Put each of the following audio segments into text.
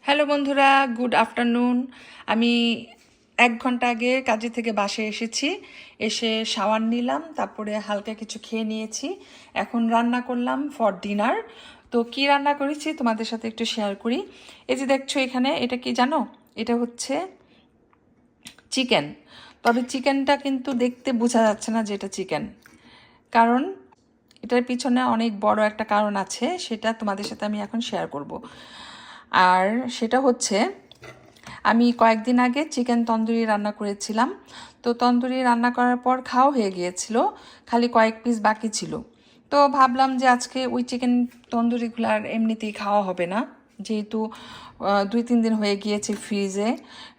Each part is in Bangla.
হ্যালো বন্ধুরা, গুড আফটারনুন। আমি 1 ঘন্টা আগে কাজে থেকে বাসায় এসেছি। এসে শাওয়ার নিলাম, তারপরে হালকা কিছু খেয়ে নিয়েছি। এখন রান্না করলাম ফর ডিনার। তো কি রান্না করেছি তোমাদের সাথে একটু শেয়ার করি। এই যে দেখছো এখানে, এটা কি জানো? এটা হচ্ছে চিকেন। তবে চিকেনটা কিন্তু দেখতে বোঝা যাচ্ছে না যে এটা চিকেন, কারণ এটার পিছনে অনেক বড় একটা কারণ আছে, সেটা তোমাদের সাথে আমি এখন শেয়ার করব। আর সেটা হচ্ছে, আমি কয়েকদিন আগে চিকেন তন্দুরি রান্না করেছিলাম। তো তন্দুরি রান্না করার পর খাওয়া হয়ে গিয়েছিল, খালি কয়েক পিস বাকি ছিল। তো ভাবলাম যে আজকে ওই চিকেন তন্দুরিগুলো আর এমনিতেই খাওয়া হবে না, যেহেতু 2-3 দিন হয়ে গিয়েছে ফ্রিজে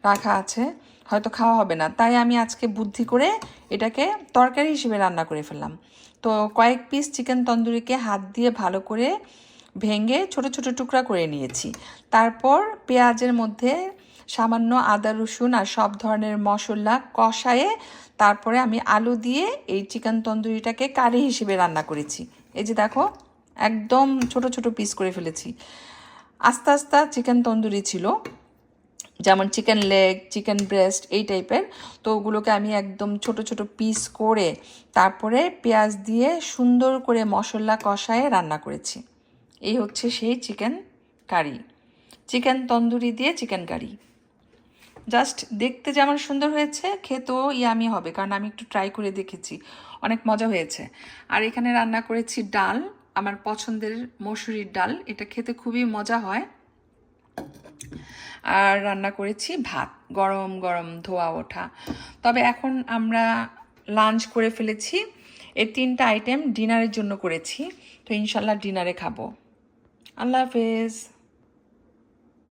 রাখা আছে, হয়তো খাওয়া হবে না। তাই আমি আজকে বুদ্ধি করে এটাকে তরকারি হিসেবে রান্না করে ফেললাম। তো কয়েক পিস চিকেন তন্দুরিকে হাত দিয়ে ভালো করে ভেঙে ছোট ছোট টুকরা করে নিয়েছি। তারপর পেঁয়াজের মধ্যে সামান্য আদা রসুন আর সব ধরনের মশলা কষায়ে তারপরে আমি আলু দিয়ে এই চিকেন তন্দুরিটাকে কারি হিসেবে রান্না করেছি। এই যে দেখো, একদম ছোট ছোট পিস করে ফেলেছি। আস্তে আস্তে চিকেন তন্দুরি ছিল, যেমন চিকেন লেগ, চিকেন ব্রেস্ট এই টাইপের। তো ওগুলোকে আমি একদম ছোট ছোট পিস করে তারপরে পেঁয়াজ দিয়ে সুন্দর করে মশলা কষায়ে রান্না করেছি। এই হচ্ছে সেই চিকেন কারি, চিকেন তন্দুরি দিয়ে চিকেন কারি। জাস্ট দেখতে যেমন সুন্দর হয়েছে, খেতেও ইয়ামি হবে, কারণ আমি একটু ট্রাই করে দেখেছি, অনেক মজা হয়েছে। আর এখানে রান্না করেছি ডাল, আমার পছন্দের মসুরির ডাল, এটা খেতে খুবই মজা হয়। আর রান্না করেছি ভাত, গরম গরম ধোয়া ওঠা। তবে এখন আমরা লাঞ্চ করে ফেলেছি, এই 3টা আইটেম ডিনারের জন্য করেছি। তো ইনশাল্লাহ ডিনারে খাবো। আল্লাহ হাফেজ।